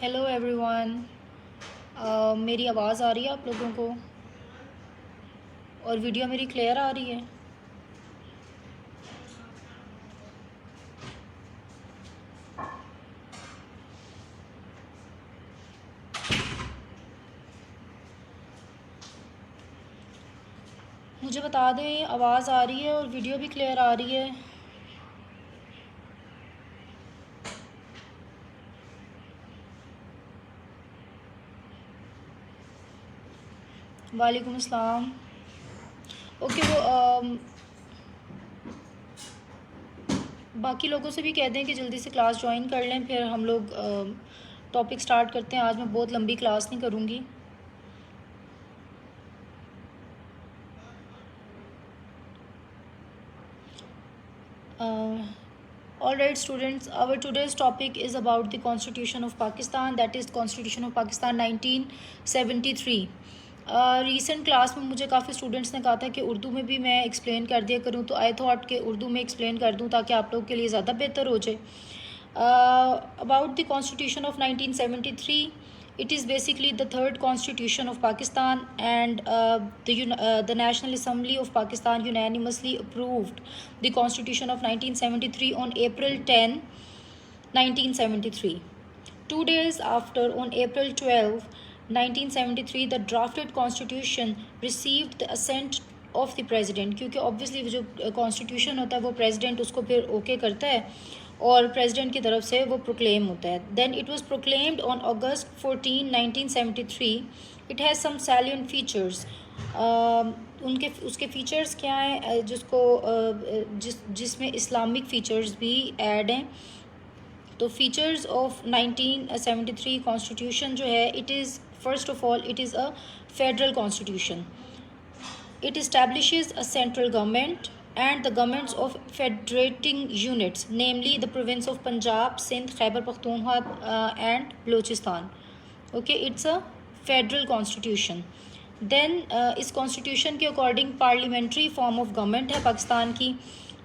Hello everyone, मेरी आवाज़ आ रही है आप लोगों को और वीडियो मेरी क्लियर आ रही है? मुझे बता दें आवाज़ आ रही है और वीडियो भी क्लियर आ रही है? वालेकुम अस्सलाम। ओके, वो बाकी लोगों से भी कह दें कि जल्दी से क्लास ज्वाइन कर लें, फिर हम लोग टॉपिक स्टार्ट करते हैं। आज मैं बहुत लंबी क्लास नहीं करूँगी। All right, students, our today's topic is about the Constitution of Pakistan, that is Constitution of Pakistan 1973. Recent class में मुझे काफ़ी स्टूडेंट्स ने कहा था कि उर्दू में भी मैं एक्सप्लेन कर दिया करूँ, तो आई थॉट कि उर्दू में एक्सप्लेन कर दूँ ताकि आप लोग के लिए ज़्यादा बेहतर हो जाए। About the constitution of 1973, it is basically the third constitution of Pakistan, and the National Assembly of Pakistan unanimously approved the constitution of 1973 on April 10, 1973. 2 days after, on April 12, 1973, the drafted constitution received the assent of the president, क्योंकि obviously जो constitution होता है वो president उसको फिर okay करता है और प्रेसिडेंट की तरफ से वो प्रोक्लेम होता है। Then it was proclaimed on August 14, 1973। It has some salient features. उनके उसके फीचर्स क्या हैं जिसको जिसमें इस्लामिक फीचर्स भी ऐड हैं। तो फीचर्स ऑफ 1973 कॉन्स्टिट्यूशन जो है, it is first of all it is a federal constitution. It establishes a central government and the governments of federating units, namely the province of Punjab, Sindh, Khyber Pakhtunkhwa and Balochistan. Okay, it's a federal constitution. Then इस constitution के according parliamentary form of government है पाकिस्तान की,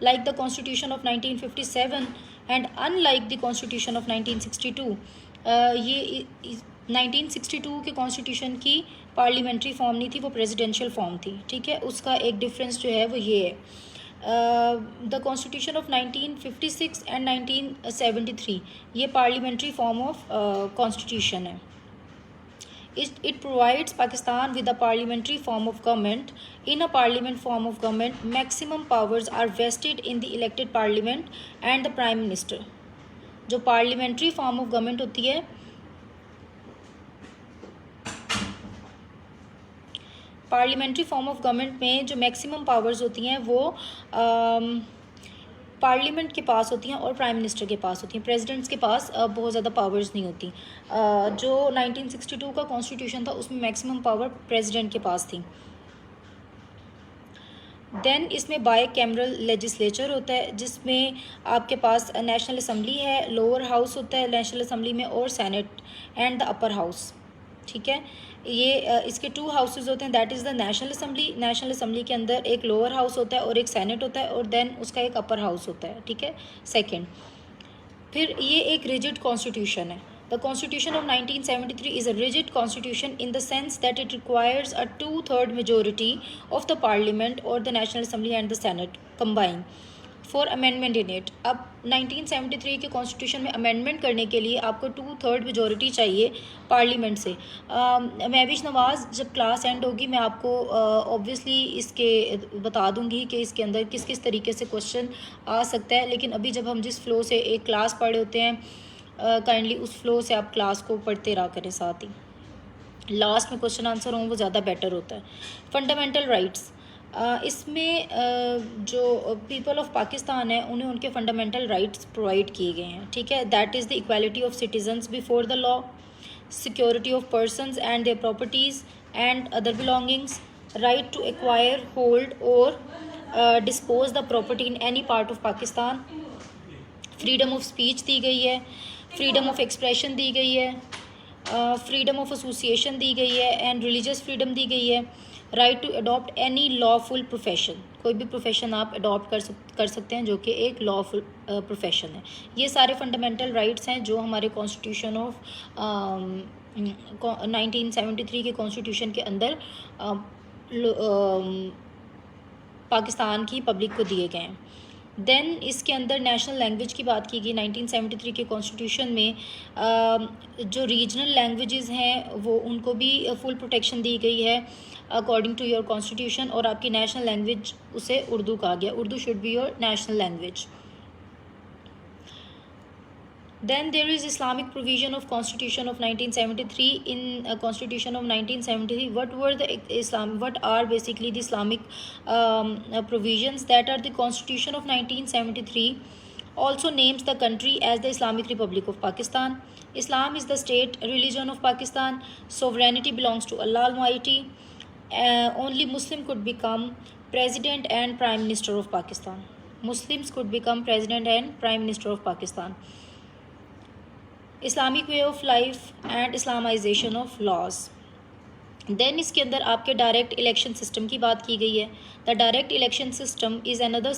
like the constitution of 1957 and unlike the constitution of 1962. ये 1962 के constitution की parliamentary form नहीं थी, वो प्रेसिडेंशियल फॉर्म थी। ठीक है, उसका एक डिफरेंस जो है वो ये है। द कॉन्स्टिट्यूशन ऑफ 1956 एंड 1973 ये पार्लियामेंट्री फॉर्म ऑफ कॉन्स्टिट्यूशन है। It provides Pakistan with a parliamentary form of government. In a parliament form of government, maximum powers are vested in the elected parliament and the prime minister. जो parliamentary form of government होती है, parliamentary form of government में जो maximum powers होती हैं वो parliament के पास होती हैं और प्राइम मिनिस्टर के पास होती हैं। प्रेसिडेंट्स के पास बहुत ज़्यादा पावर्स नहीं होती। जो 1962 का कॉन्स्टिट्यूशन था उसमें मैक्सिमम पावर प्रेसिडेंट के पास थी। देन इसमें बाई कैमरल लेजिस्लेचर होता है, जिसमें आपके पास नेशनल असम्बली है, लोअर हाउस होता है नेशनल असम्बली में, और senate and the upper house. ठीक है, ये इसके 2 हाउसेस होते हैं, that is the national assembly. National assembly के अंदर एक लोअर हाउस होता है और एक सेनेट होता है, और देन उसका एक अपर हाउस होता है। ठीक है, सेकेंड। फिर ये एक रिजिड कॉन्स्टिट्यूशन है। The Constitution of 1973 is a rigid constitution in the sense that it requires a 2/3 majority of the Parliament or the National Assembly and the Senate combined for amendment in it. अब 1973 के constitution में amendment करने के लिए आपको 2/3 majority चाहिए parliament से। महविश नवाज़ जब क्लास एंड होगी मैं आपको ऑब्वियसली इसके बता दूंगी कि इसके अंदर किस किस तरीके से क्वेश्चन आ सकता है, लेकिन अभी जब हम जिस फ्लो से एक क्लास पढ़े होते हैं, काइंडली उस फ्लो से आप क्लास को पढ़ते रहा करें, साथ ही लास्ट में क्वेश्चन आंसर हों वो ज़्यादा बेटर होता है। फंडामेंटल राइट्स, इसमें जो पीपल ऑफ पाकिस्तान है उन्हें उनके फंडामेंटल राइट्स प्रोवाइड किए गए हैं। ठीक है, that is the equality of citizens before the law, security of persons and their properties and other belongings, right to acquire, hold और dispose the property in any part of Pakistan, freedom of speech दी गई है, freedom of expression दी गई है, freedom of association दी गई है, and religious freedom दी गई है, right to adopt any lawful profession, कोई भी प्रोफेशन आप अडॉप्ट कर सकते हैं जो कि एक लॉफुल प्रोफेशन है। ये सारे फंडामेंटल राइट्स हैं जो हमारे कॉन्स्टिट्यूशन ऑफ 1973 के कॉन्स्टिट्यूशन के अंदर पाकिस्तान की पब्लिक को दिए गए हैं। देन इसके अंदर नेशनल लैंग्वेज की बात की गई 1973 के कॉन्स्टिट्यूशन में। जो रीजनल लैंग्वेजेस हैं वो उनको भी फुल प्रोटेक्शन दी गई है अकॉर्डिंग टू योर कॉन्स्टिट्यूशन, और आपकी नेशनल लैंग्वेज उसे उर्दू कहा गया, Urdu should be your national language. Then there is Islamic provision of Constitution of 1973. In Constitution of 1973, what are basically the Islamic provisions that are the Constitution of 1973 also names the country as the Islamic Republic of Pakistan. Islam is the state religion of Pakistan. Sovereignty belongs to Allah Almighty. Only Muslim could become President and Prime Minister of Pakistan. Muslims could become President and Prime Minister of Pakistan. Islamic way of life and Islamization of laws. Then इसके अंदर आपके direct election system की बात की गई है। The direct election system is another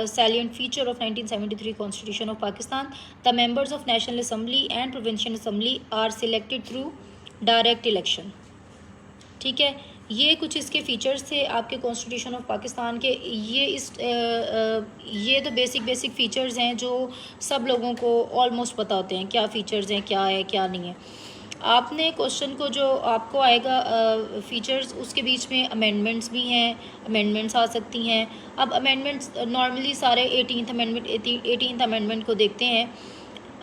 salient feature of 1973 constitution of Pakistan. The members of national assembly and provincial assembly are selected through direct election. ठीक है, ये कुछ इसके फ़ीचर्स थे आपके कॉन्स्टिट्यूशन ऑफ पाकिस्तान के। ये तो बेसिक फ़ीचर्स हैं जो सब लोगों को ऑलमोस्ट पता होते हैं, क्या फ़ीचर्स हैं, क्या है क्या नहीं है। आपने क्वेश्चन को जो आपको आएगा फ़ीचर्स, उसके बीच में अमेंडमेंट्स भी हैं, अमेंडमेंट्स आ सकती हैं। अब अमेंडमेंट्स नॉर्मली सारे 18th अमेंडमेंट को देखते हैं।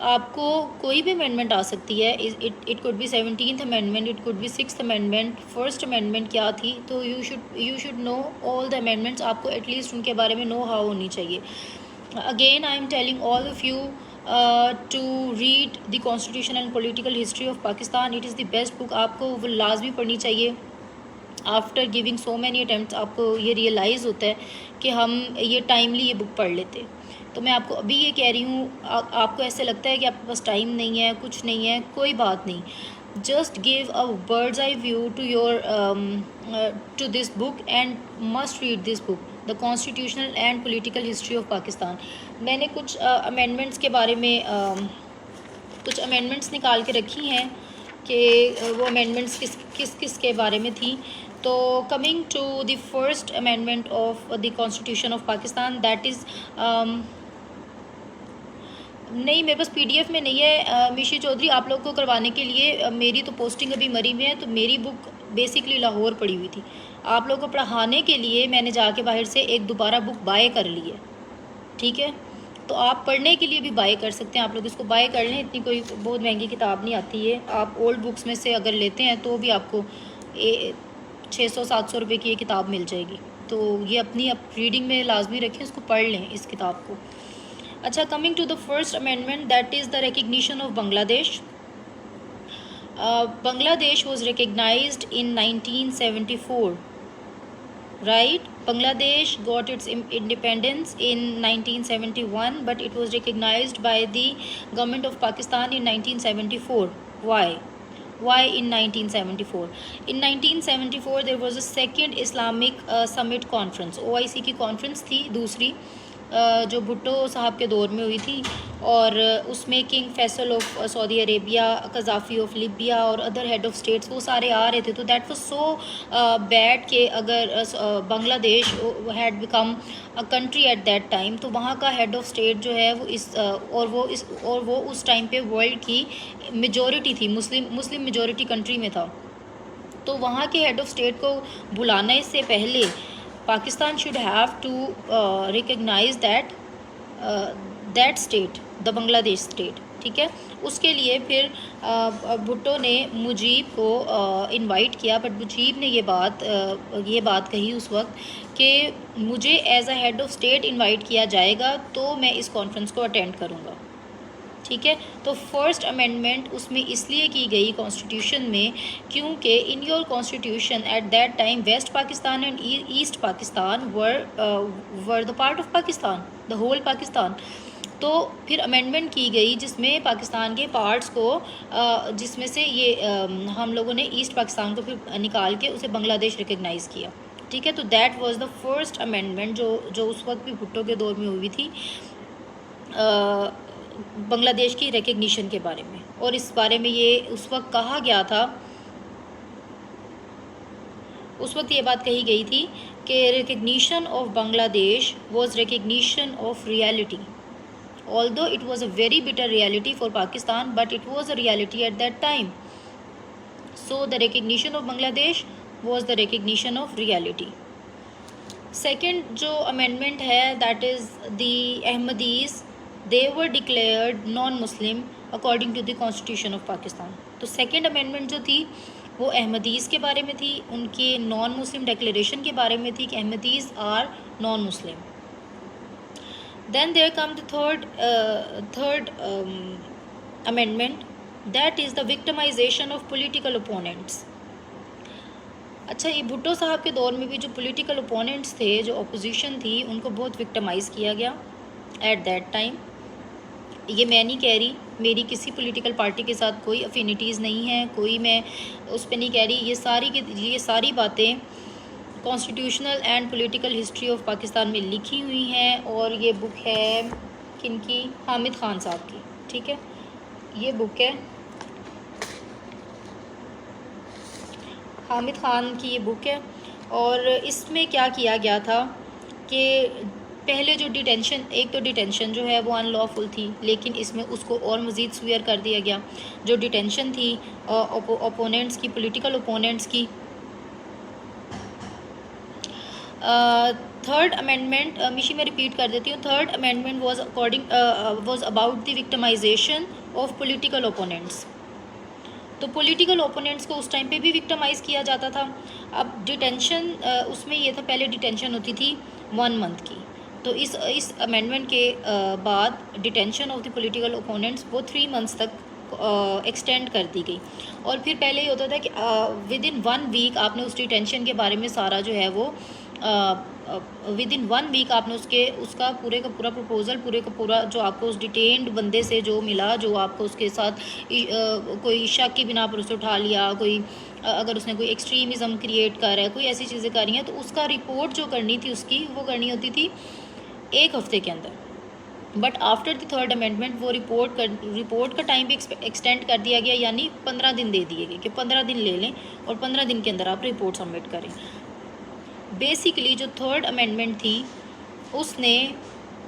आपको कोई भी अमेंडमेंट आ सकती है। It could be 17th amendment, it could be 6th amendment, first amendment क्या थी। तो you should know all the amendments, आपको एटलीस्ट उनके बारे में नो हाउ होनी चाहिए। Again I am telling all of you to read the constitution and political history of Pakistan. It is the best book, आपको वो लाजमी पढ़नी चाहिए। After giving so many attempts आपको ये रियलाइज़ होता है कि हम ये टाइमली ये बुक पढ़ लेते। तो मैं आपको अभी ये कह रही हूँ, आपको ऐसे लगता है कि आपके पास टाइम नहीं है, कुछ नहीं है, कोई बात नहीं। Just give a bird's eye view to this book and must read this book, the constitutional and political history of Pakistan. मैंने कुछ अमेंडमेंट्स के बारे में कुछ अमेंडमेंट्स निकाल के रखी हैं कि वो अमेंडमेंट्स किस के बारे में थी। तो coming to the first amendment of the constitution of Pakistan, that is नहीं, मेरे पास PDF में नहीं है मिशी चौधरी, आप लोग को करवाने के लिए। मेरी तो पोस्टिंग अभी मरी में है, तो मेरी बुक बेसिकली लाहौर पड़ी हुई थी। आप लोग को पढ़ाने के लिए मैंने जाके बाहर से एक दोबारा बुक बाय कर ली है। ठीक है, तो आप पढ़ने के लिए भी बाय कर सकते हैं, आप लोग इसको बाय कर लें। इतनी कोई बहुत महंगी किताब नहीं आती है। आप ओल्ड बुक्स में से अगर लेते हैं तो भी आपको 600-700 रुपये की ये किताब मिल जाएगी। तो ये अपनी रीडिंग में लाजमी रखें, इसको पढ़ लें इस किताब को। अच्छा, coming to the first amendment, that is the recognition of Bangladesh. Bangladesh was recognized in 1974, right? Bangladesh got its independence in 1971, but it was recognized by the government of Pakistan in 1974. Why in 1974? In 1974 there was a second Islamic Summit Conference। OIC की conference थी दूसरी, जो भुट्टो साहब के दौर में हुई थी, और उसमें king Faisal of Saudi Arabia, Gaddafi of Libya और अदर हेड ऑफ़ स्टेट्स वो सारे आ रहे थे। तो दैट वाज सो बैड कि अगर Bangladesh had become a country at that time, तो वहाँ का हेड ऑफ़ स्टेट जो है वो उस टाइम पे वर्ल्ड की मेजॉरिटी थी, मुस्लिम मेजॉरिटी कंट्री में था। तो वहाँ के हेड ऑफ़ स्टेट को बुलाने से पहले Pakistan should have to recognise that state, the Bangladesh state. ठीक है, उसके लिए फिर भुट्टो ने मुजीब को इनवाइट किया, बट मुजीब ने ये बात कही उस वक्त कि मुझे as a head of state invite किया जाएगा तो मैं इस कॉन्फ्रेंस को अटेंड करूँगा। ठीक है, तो फर्स्ट अमेंडमेंट उसमें इसलिए की गई कॉन्स्टिट्यूशन में क्योंकि in your constitution at that time West Pakistan and East Pakistan were the part of Pakistan, the whole Pakistan. तो फिर अमेंडमेंट की गई जिसमें पाकिस्तान के पार्ट्स को जिसमें से ये हम लोगों ने ईस्ट पाकिस्तान को फिर निकाल के उसे बांग्लादेश रिकग्नाइज़ किया, ठीक है। तो that was the first amendment जो उस वक्त भी भुट्टो के दौर में हुई थी बांग्लादेश की रिकग्निशन के बारे में। और इस बारे में ये उस वक्त कहा गया था, उस वक्त ये बात कही गई थी कि recognition of Bangladesh was recognition of reality, although it was a very bitter reality for Pakistan, but it was a reality at that time. So the recognition of Bangladesh was the recognition of reality. Second जो amendment है, that is the Ahmadis, they were declared non-Muslim according to the Constitution of Pakistan. तो second amendment जो थी वो अहमदीज़ के बारे में थी, उनके नॉन मुस्लिम डिक्लेरेशन के बारे में थी कि Ahmadis are non Muslim. Then there come the third amendment, that is the victimization of political opponents. अच्छा, ये भुट्टो साहब के दौर में भी जो पॉलिटिकल ओपोनेंट्स थे, जो अपोजिशन थी, उनको बहुत विक्टिमाइज़ किया गया एट दैट टाइम। ये मैं नहीं कह रही, मेरी किसी पॉलिटिकल पार्टी के साथ कोई अफिनिटीज़ नहीं है, कोई मैं उस पर नहीं कह रही। ये सारी बातें constitutional and political history of Pakistan में लिखी हुई हैं, और ये बुक है किनकी, हामिद ख़ान साहब की, ठीक है। ये बुक है हामिद ख़ान की, ये बुक है। और इसमें क्या किया गया था कि पहले जो डिटेंशन, एक तो डिटेंशन जो है वो अनलॉफुल थी, लेकिन इसमें उसको और मज़ीद स्वीयर कर दिया गया। जो डिटेंशन थी ओपोनेंट्स की, पॉलिटिकल ओपोनेंट्स की। थर्ड अमेंडमेंट, मिशी मैं रिपीट कर देती हूँ। Third amendment was about the victimisation of political opponents. तो पॉलिटिकल ओपोनेंट्स को उस टाइम पे भी विक्टिमाइज़ किया जाता था। अब डिटेंशन, उसमें ये था, पहले डिटेंशन होती थी 1 मंथ की, तो इस अमेंडमेंट के बाद detention of the political opponents वो 3 मंथ्स तक एक्सटेंड कर दी गई। और फिर पहले ये होता था कि विद इन 1 वीक आपने उस डिटेंशन के बारे में सारा जो है वो विद इन 1 वीक आपने उसका पूरे का पूरा प्रपोज़ल, पूरे का पूरा जो आपको उस डिटेन्ड बंदे से जो मिला, जो आपको उसके साथ कोई शक की बिना पर उसे उठा लिया, कोई अगर उसने कोई एक्सट्रीमिज़म क्रिएट कर रहा है, कोई ऐसी चीज़ें कर रही हैं, तो उसका रिपोर्ट जो करनी थी उसकी, वो करनी होती थी 1 हफ़्ते के अंदर। But after the third amendment वो रिपोर्ट का टाइम भी एक्सटेंड कर दिया गया, यानी 15 दिन दे दिए गए कि 15 दिन ले लें और 15 दिन के अंदर आप रिपोर्ट सबमिट करें। बेसिकली जो थर्ड अमेंडमेंट थी उसने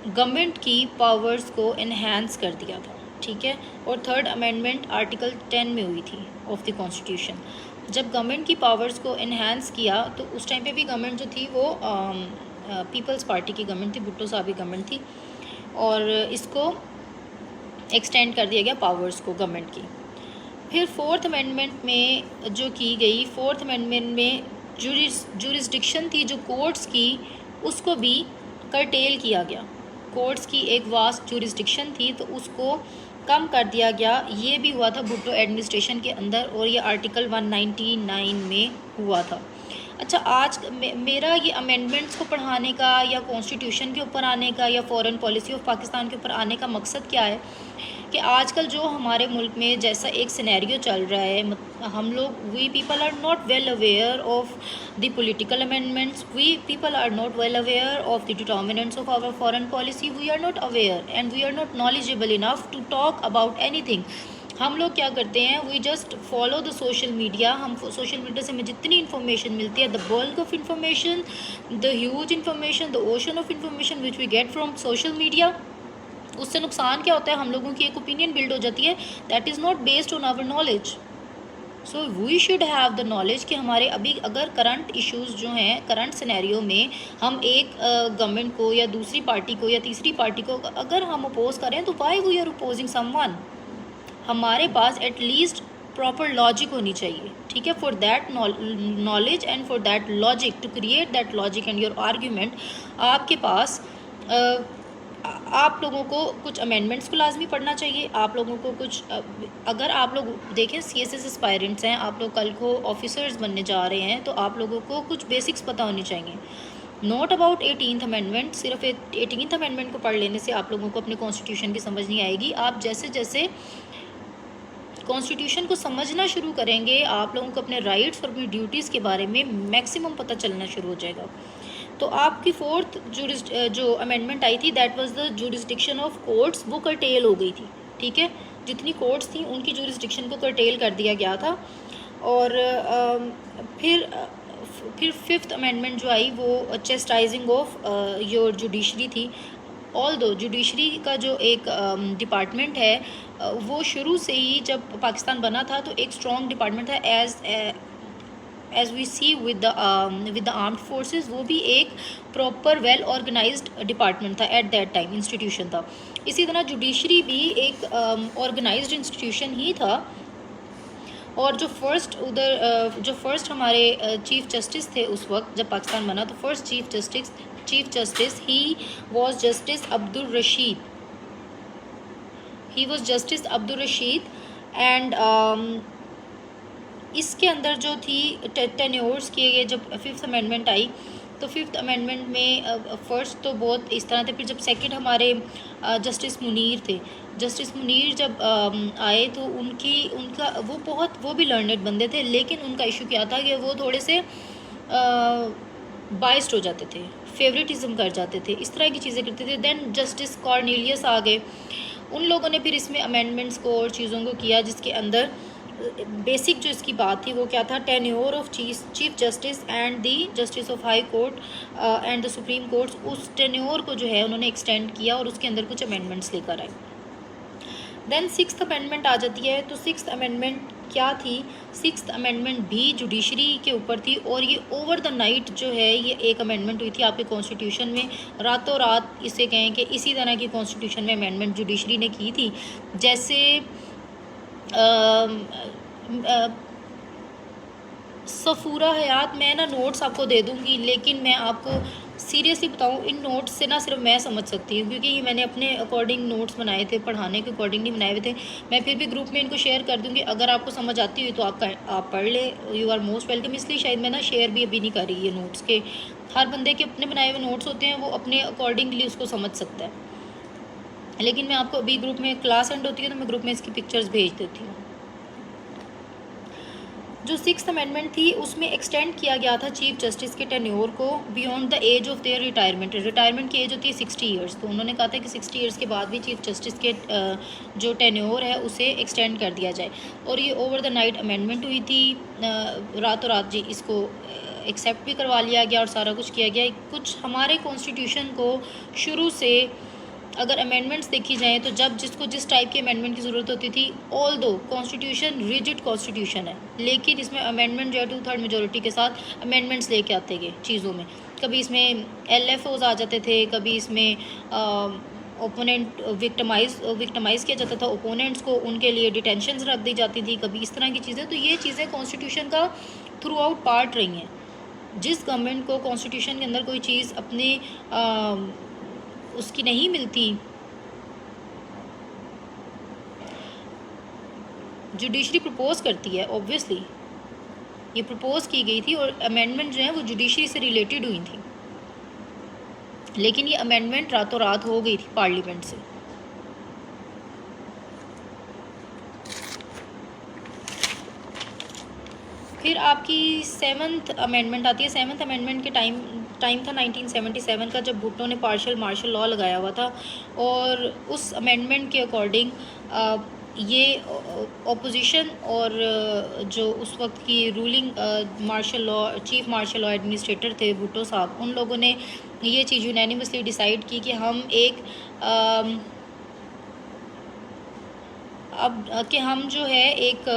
गवर्नमेंट की पावर्स को इन्हांस कर दिया था, ठीक है। और थर्ड अमेंडमेंट आर्टिकल 10 में हुई थी ऑफ द कॉन्स्टिट्यूशन। जब गवर्नमेंट की पावर्स को इन्हांस किया तो उस टाइम पे भी गवर्नमेंट जो थी वो पीपल्स पार्टी की गवर्नमेंट थी, भुट्टो साहब की गवर्नमेंट थी, और इसको एक्सटेंड कर दिया गया पावर्स को गवर्नमेंट की। फिर फोर्थ अमेंडमेंट में जो की गई, फोर्थ अमेंडमेंट में जुरिस्डिक्शन थी जो कोर्ट्स की, उसको भी कर्टेल किया गया। कोर्ट्स की एक वास्ट जुरिस्डिक्शन थी तो उसको कम कर दिया गया। ये भी हुआ था भुट्टो एडमिनिस्ट्रेशन के अंदर, और ये आर्टिकल 199 में हुआ था। अच्छा, आज मेरा ये अमेंडमेंट्स को पढ़ाने का या कॉन्स्टिट्यूशन के ऊपर आने का या फॉरेन पॉलिसी ऑफ पाकिस्तान के ऊपर आने का मकसद क्या है कि आजकल जो हमारे मुल्क में जैसा एक सिनेरियो चल रहा है, हम लोग we people are not well aware of the political amendments, we people are not well aware of the determinants of our foreign policy, we are not aware and we are not knowledgeable enough to talk about anything. हम लोग क्या करते हैं, we just follow the social media. हम social media से हमें जितनी information मिलती है, the bulk of information, the huge information, the ocean of information which we get from social media, उससे नुकसान क्या होता है, हम लोगों की एक ओपिनियन बिल्ड हो जाती है that is not based on our knowledge. So we should have the knowledge कि हमारे अभी अगर करंट इश्यूज़ जो हैं, करंट सिनेरियो में हम एक गवर्नमेंट को या दूसरी पार्टी को या तीसरी पार्टी को अगर हम अपोज करें तो why we are opposing someone. हमारे पास एटलीस्ट प्रॉपर लॉजिक होनी चाहिए, ठीक है। For that knowledge and for that logic, to create that logic and your argument, आपके पास आप लोगों को कुछ अमेंडमेंट्स को लाजमी पढ़ना चाहिए। आप लोगों को कुछ अगर आप लोग देखें CSS एस्पायरेंट्स हैं, आप लोग कल को ऑफिसर्स बनने जा रहे हैं, तो आप लोगों को कुछ बेसिक्स पता होनी चाहिए। Not about 18th amendment. सिर्फ 18th अमेंडमेंट को पढ़ लेने से आप लोगों को अपने कॉन्स्टिट्यूशन की समझ नहीं आएगी। आप जैसे जैसे कॉन्स्टिट्यूशन को समझना शुरू करेंगे आप लोगों को अपने राइट्स और अपनी ड्यूटीज़ के बारे में मैक्सिमम पता चलना शुरू हो जाएगा। तो आपकी फोर्थ जो अमेंडमेंट आई थी that was the jurisdiction of courts, वो कर्टेल हो गई थी। ठीक है, जितनी कोर्ट्स थी उनकी जुरिस्डिक्शन को कर्टेल कर दिया गया था। और फिर फिफ्थ अमेंडमेंट जो आई वो चेस्टाइजिंग ऑफ योर जुडिशरी थी। ऑल दो जुडिशरी का जो एक डिपार्टमेंट है वो शुरू से ही जब पाकिस्तान बना था तो एक स्ट्रॉन्ग डिपार्टमेंट था as we see with the armed forces. वो भी एक प्रॉपर वेल ऑर्गेनाइज्ड डिपार्टमेंट था एट दैट टाइम, इंस्टीट्यूशन था। इसी तरह जुडिशरी भी एक ऑर्गेनाइज्ड इंस्टीट्यूशन ही था। और जो फर्स्ट हमारे चीफ जस्टिस थे उस वक्त जब पाकिस्तान बना, तो first chief justice he was justice Abdul Rashid and इसके अंदर जो थी टेन्योर्स किए गए। जब फिफ्थ अमेंडमेंट आई तो फिफ्थ अमेंडमेंट में फ़र्स्ट तो बहुत इस तरह थे। फिर जब सेकंड हमारे जस्टिस मुनीर थे, जस्टिस मुनीर जब आए तो वो भी लर्नेड बंदे थे, लेकिन उनका इशू क्या था कि वो थोड़े से बाइस्ड हो जाते थे, फेवरेटिज्म कर जाते थे, इस तरह की चीज़ें करते थे। देन जस्टिस कॉर्नेलियस आ गए, उन लोगों ने फिर इसमें अमेंडमेंट्स को और चीज़ों को किया, जिसके अंदर बेसिक जो इसकी बात थी वो क्या था, tenure of chief justice and the justice of high court and the supreme courts. उस टेन्योर को जो है उन्होंने एक्सटेंड किया और उसके अंदर कुछ अमेंडमेंट्स लेकर आए। देन सिक्स्थ अमेंडमेंट आ जाती है। तो सिक्स्थ अमेंडमेंट क्या थी? सिक्स्थ अमेंडमेंट भी जुडिशरी के ऊपर थी और ये ओवर द नाइट जो है ये एक अमेंडमेंट हुई थी आपके कॉन्स्टिट्यूशन में। रातों रात इसे कहें कि इसी तरह की कॉन्स्टिट्यूशन में अमेंडमेंट जुडिशरी ने की थी। जैसे सफ़ूरा हयात, मैं ना नोट्स आपको दे दूँगी, लेकिन मैं आपको सीरियसली बताऊँ इन नोट्स से ना सिर्फ मैं समझ सकती हूँ, क्योंकि ये मैंने अपने अकॉर्डिंग नोट्स बनाए थे, पढ़ाने के अकॉर्डिंग नहीं बनाए हुए थे। मैं फिर भी ग्रुप में इनको शेयर कर दूँगी, अगर आपको समझ आती हुई तो आप पढ़ ले, यू आर मोस्ट वेलकम। इसलिए शायद मैं ना शेयर भी अभी नहीं कर रही ये नोट्स के। हर बंदे के अपने बनाए हुए नोट्स होते हैं, वो अपने अकॉर्डिंगली उसको समझ सकता है। लेकिन मैं आपको अभी ग्रुप में क्लास एंड होती है तो मैं ग्रुप में इसकी पिक्चर्स भेज देती हूँ। जो सिक्स्थ अमेंडमेंट थी उसमें एक्सटेंड किया गया था चीफ जस्टिस के टेन्योर को beyond the age of their retirement. Retirement की एज होती है 60 ईयर्स, तो उन्होंने कहा था कि 60 ईयर्स के बाद भी चीफ जस्टिस के जो टेन्योर है उसे एक्सटेंड कर दिया जाए। और ये ओवर द नाइट अमेंडमेंट हुई थी, रातों रात जी इसको एक्सेप्ट भी करवा लिया गया और सारा कुछ किया गया। कुछ हमारे कॉन्स्टिट्यूशन को शुरू से अगर अमेंडमेंट्स देखी जाए तो जब जिसको जिस टाइप की अमेंडमेंट की ज़रूरत होती थी, ऑल दो कॉन्स्टिट्यूशन रिजिड कॉन्स्टिट्यूशन है, लेकिन इसमें अमेंडमेंट जो है 2/3 मेजोरिटी के साथ अमेंडमेंट्स लेके आते गए चीज़ों में। कभी इसमें LFOs आ जाते थे, कभी इसमें ओपोनेंट विक्टमाइज़ किया जाता था ओपोनेंट्स को, उनके लिए डिटेंशंस रख दी जाती थी, कभी इस तरह की चीज़ें। तो ये चीज़ें कॉन्स्टिट्यूशन का थ्रू आउट पार्ट रही हैं। जिस गवर्नमेंट को कॉन्स्टिट्यूशन के अंदर कोई चीज़ अपने उसकी नहीं मिलती, जुडिशरी प्रपोज करती है, ऑब्वियसली ये प्रपोज की गई थी और अमेंडमेंट जो है वो जुडिशरी से रिलेटेड हुई थी, लेकिन ये अमेंडमेंट रातों रात हो गई थी पार्लियामेंट से। फिर आपकी सेवन्थ अमेंडमेंट आती है। सेवन्थ अमेंडमेंट के टाइम था 1977 का, जब भुट्टो ने पार्शियल मार्शल लॉ लगाया हुआ था। और उस अमेंडमेंट के अकॉर्डिंग ये ऑपोजिशन और जो उस वक्त की ruling chief marshal law administrator थे भुट्टो साहब, उन लोगों ने ये चीज़ यूनैनिमसली डिसाइड की कि हम हम जो है एक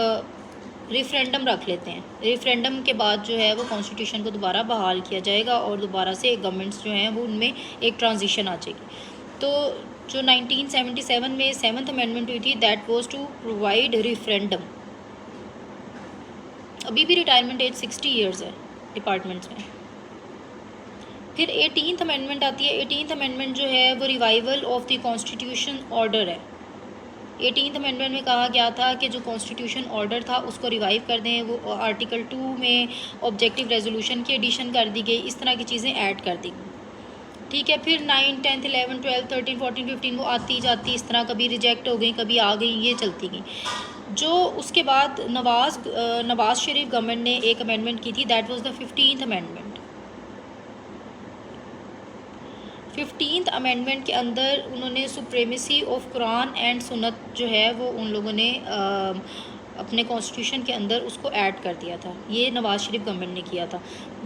रेफरेंडम रख लेते हैं। रेफरेंडम के बाद जो है वो कॉन्स्टिट्यूशन को दोबारा बहाल किया जाएगा और दोबारा से गवर्नमेंट्स जो हैं वो उनमें एक ट्रांजिशन आ जाएगी। तो जो 1977 में सेवन्थ अमेंडमेंट हुई थी that was to provide referendum. अभी भी रिटायरमेंट एज 60 ईयर्स है डिपार्टमेंट्स में। फिर 18th अमेंडमेंट आती है। 18th अमेंडमेंट जो है वो revival of the constitution order है। 18th अमेंडमेंट में कहा गया था कि जो कॉन्स्टिट्यूशन ऑर्डर था उसको रिवाइव कर दें, वो आर्टिकल 2 में ऑब्जेक्टिव रेजोल्यूशन की एडिशन कर दी गई, इस तरह की चीज़ें ऐड कर दी गई। ठीक है, फिर 9, 10, 11, 12, 13, 14, 15 वो आती जाती इस तरह, कभी रिजेक्ट हो गई, कभी आ गई, ये चलती गई। जो उसके बाद नवाज शरीफ गवर्नमेंट ने एक अमेंडमेंट की थी, that was the 15th amendment. 15th amendment के अंदर उन्होंने सुप्रीमेसी ऑफ कुरान एंड सुन्नत जो है वो उन लोगों ने अपने कॉन्स्टिट्यूशन के अंदर उसको ऐड कर दिया था। ये नवाज शरीफ गवर्नमेंट ने किया था।